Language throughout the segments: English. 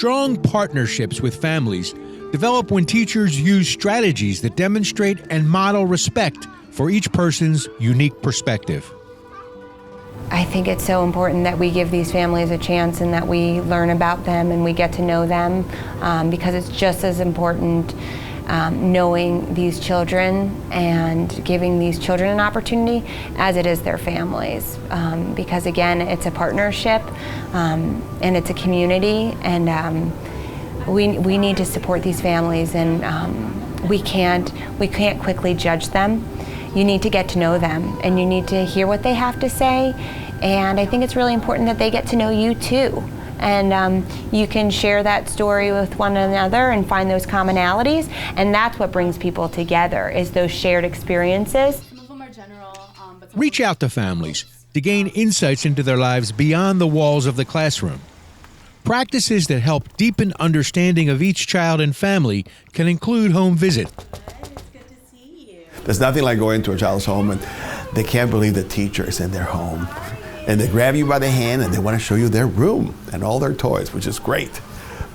Strong partnerships with families develop when teachers use strategies that demonstrate and model respect for each person's unique perspective. I think it's so important that we give these families a chance and that we learn about them and we get to know them, because it's just as important knowing these children and giving these children an opportunity as it is their families. Because again, it's a partnership and it's a community, and we need to support these families, and we can't quickly judge them. You need to get to know them, and you need to hear what they have to say. And I think it's really important that they get to know you too. And you can share that story with one another and find those commonalities. And that's what brings people together, is those shared experiences. Some of them are general, but Reach out to families to gain insights into their lives beyond the walls of the classroom. Practices that help deepen understanding of each child and family can include home visit. There's nothing like going to a child's home and they can't believe the teacher is in their home. And they grab you by the hand and they want to show you their room and all their toys, which is great.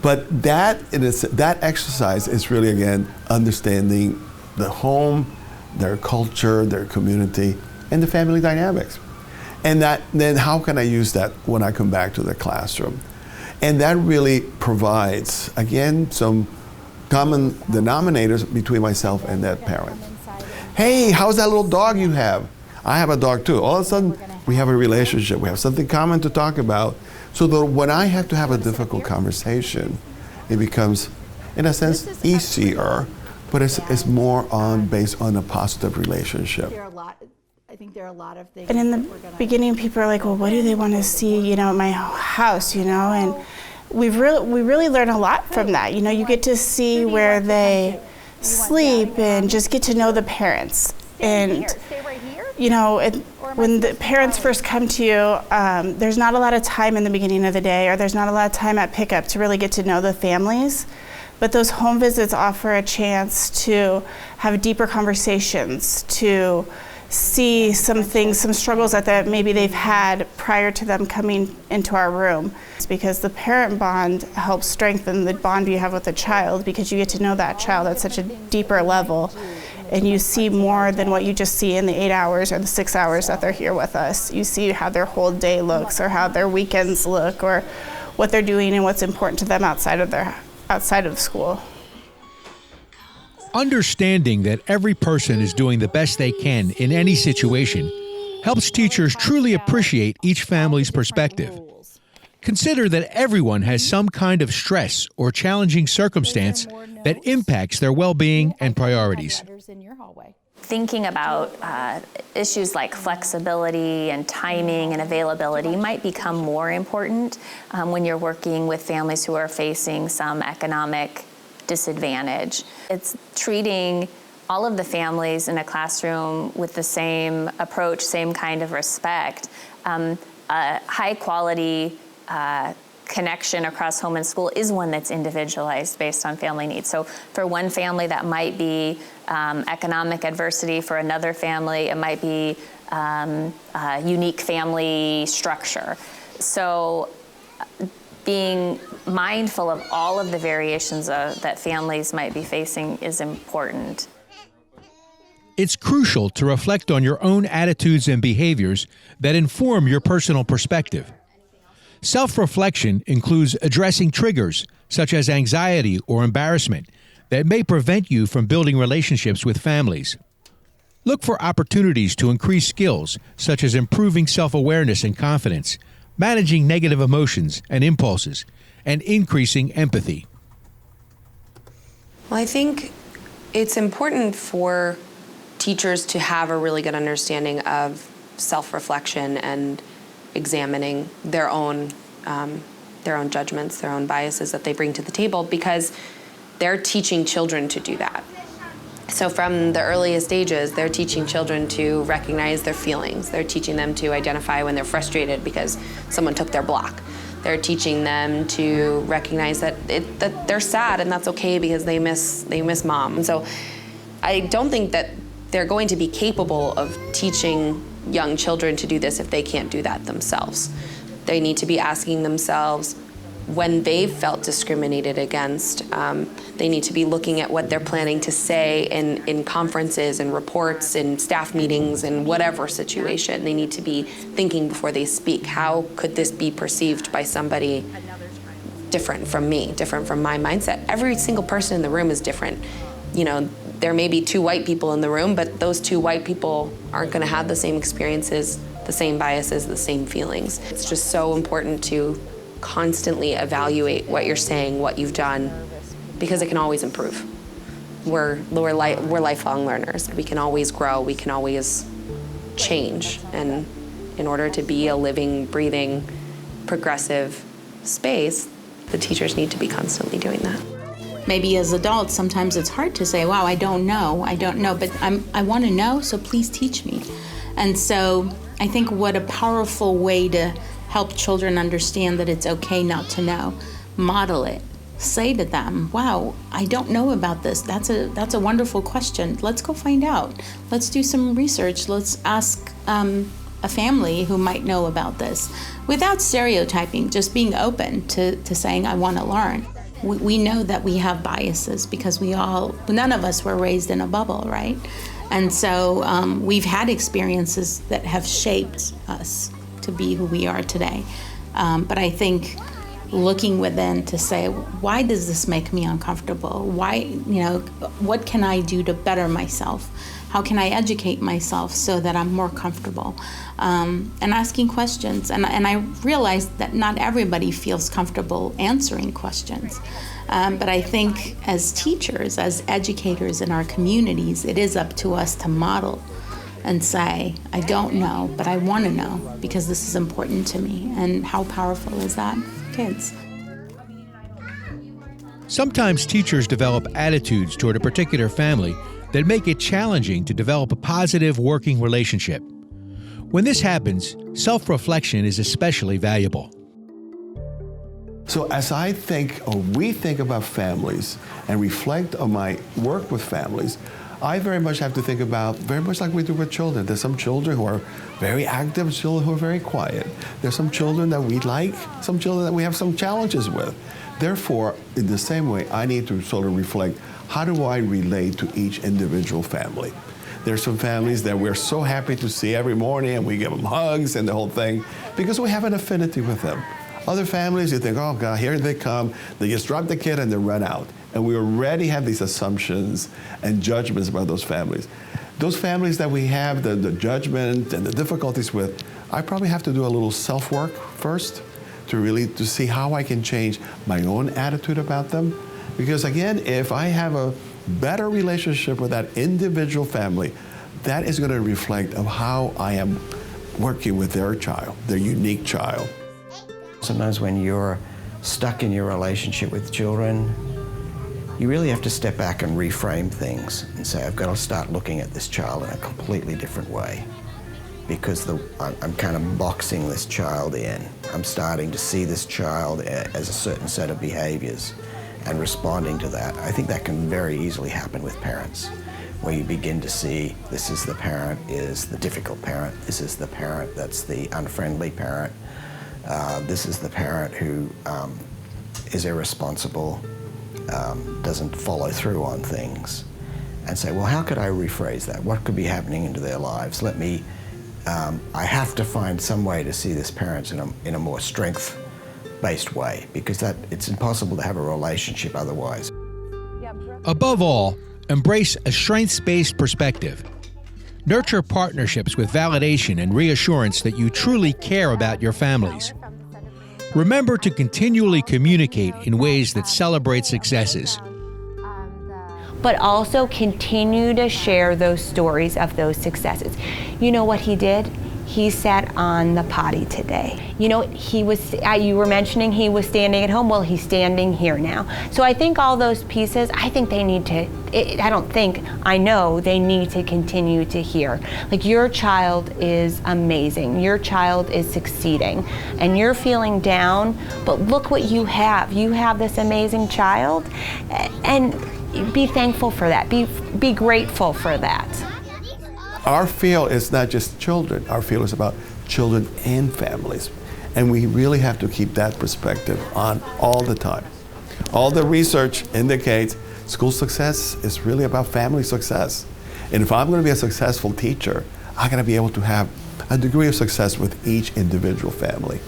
But that exercise is really, again, understanding the home, their culture, their community, and the family dynamics. And then how can I use that when I come back to the classroom? And that really provides, again, some common denominators between myself and that parent. Hey, how's that little dog you have? I have a dog too. All of a sudden, we have a relationship. We have something common to talk about. So that when I have to have a difficult conversation, it becomes, in a sense, easier, but it's more based on a positive relationship. I think there are a lot of things. And in the beginning, people are like, well, what do they want to see, at my house, And we really learn a lot from that. You get to see where they sleep and just get to know the parents. And, when the parents first come to you, there's not a lot of time in the beginning of the day, or there's not a lot of time at pickup to really get to know the families. But those home visits offer a chance to have deeper conversations, to see some things, some struggles that maybe they've had prior to them coming into our room. It's because the parent bond helps strengthen the bond you have with the child, because you get to know that child at such a deeper level, and you see more than what you just see in the 8 hours or the 6 hours that they're here with us. You see how their whole day looks, or how their weekends look, or what they're doing and what's important to them outside of school. Understanding that every person is doing the best they can in any situation helps teachers truly appreciate each family's perspective. Consider that everyone has some kind of stress or challenging circumstance that impacts their well-being and priorities. Thinking about issues like flexibility and timing and availability might become more important when you're working with families who are facing some economic disadvantage. It's treating all of the families in a classroom with the same approach, same kind of respect. High quality connection across home and school is one that's individualized based on family needs. So for one family, that might be economic adversity. For another family, it might be unique family structure. So being mindful of all of the variations that families might be facing is important. It's crucial to reflect on your own attitudes and behaviors that inform your personal perspective. Self-reflection includes addressing triggers, such as anxiety or embarrassment, that may prevent you from building relationships with families. Look for opportunities to increase skills, such as improving self-awareness and confidence, managing negative emotions and impulses, and increasing empathy. Well, I think it's important for teachers to have a really good understanding of self-reflection and examining their own judgments, their own biases that they bring to the table, because they're teaching children to do that. So from the earliest ages, they're teaching children to recognize their feelings. They're teaching them to identify when they're frustrated because someone took their block. They're teaching them to recognize that they're sad, and that's okay because they miss mom. And so I don't think that they're going to be capable of teaching young children to do this if they can't do that themselves. They need to be asking themselves, when they've felt discriminated against, they need to be looking at what they're planning to say in conferences and reports and staff meetings and whatever situation. They need to be thinking before they speak. How could this be perceived by somebody different from me, different from my mindset? Every single person in the room is different. You know, there may be 2 white people in the room, but those 2 white people aren't going to have the same experiences, the same biases, the same feelings. It's just so important to constantly evaluate what you're saying, what you've done, because it can always improve. We're lifelong learners. We can always grow. We can always change. And in order to be a living, breathing, progressive space, the teachers need to be constantly doing that. Maybe as adults, sometimes it's hard to say, wow, I don't know, but I want to know, so please teach me. And so I think what a powerful way to help children understand that it's okay not to know. Model it. Say to them, wow, I don't know about this. That's a wonderful question. Let's go find out. Let's do some research. Let's ask a family who might know about this. Without stereotyping, just being open to saying, I want to learn. We know that we have biases because none of us were raised in a bubble, right? And so we've had experiences that have shaped us to be who we are today. But I think looking within to say, why does this make me uncomfortable? Why, what can I do to better myself? How can I educate myself so that I'm more comfortable? And asking questions. And I realized that not everybody feels comfortable answering questions. But I think as teachers, as educators in our communities, it is up to us to model and say, I don't know, but I want to know because this is important to me. And how powerful is that for kids? Sometimes teachers develop attitudes toward a particular family that make it challenging to develop a positive working relationship. When this happens, self-reflection is especially valuable. So as I think, or we think about families and reflect on my work with families, I very much have to think about, very much like we do with children. There's some children who are very active, children who are very quiet. There's some children that we like, some children that we have some challenges with. Therefore, in the same way, I need to sort of reflect, how do I relate to each individual family? There's some families that we're so happy to see every morning and we give them hugs and the whole thing because we have an affinity with them. Other families, you think, oh God, here they come. They just drop the kid and they run out. And we already have these assumptions and judgments about those families. Those families that we have the judgment and the difficulties with, I probably have to do a little self-work first to see how I can change my own attitude about them. Because again, if I have a better relationship with that individual family, that is going to reflect of how I am working with their child, their unique child. Sometimes when you're stuck in your relationship with children, you really have to step back and reframe things and say, I've got to start looking at this child in a completely different way because I'm kind of boxing this child in. I'm starting to see this child as a certain set of behaviors and responding to that. I think that can very easily happen with parents, where you begin to see this is the parent is the difficult parent, this is the parent that's the unfriendly parent, this is the parent who is irresponsible, doesn't follow through on things, and say, well, how could I rephrase that? What could be happening into their lives? I have to find some way to see this parent in a more strength-based way, because it's impossible to have a relationship otherwise. Above all, embrace a strengths-based perspective. Nurture partnerships with validation and reassurance that you truly care about your families. Remember to continually communicate in ways that celebrate successes. But also continue to share those stories of those successes. You know what he did? He sat on the potty today. You know, you were mentioning he was standing at home. Well, he's standing here now. So I think all those pieces, I think they need to, I know they need to continue to hear. Like, your child is amazing. Your child is succeeding. And you're feeling down, but look what you have. You have this amazing child. And be thankful for that. Be grateful for that. Our field is not just children. Our field is about children and families. And we really have to keep that perspective on all the time. All the research indicates school success is really about family success. And if I'm going to be a successful teacher, I got to be able to have a degree of success with each individual family.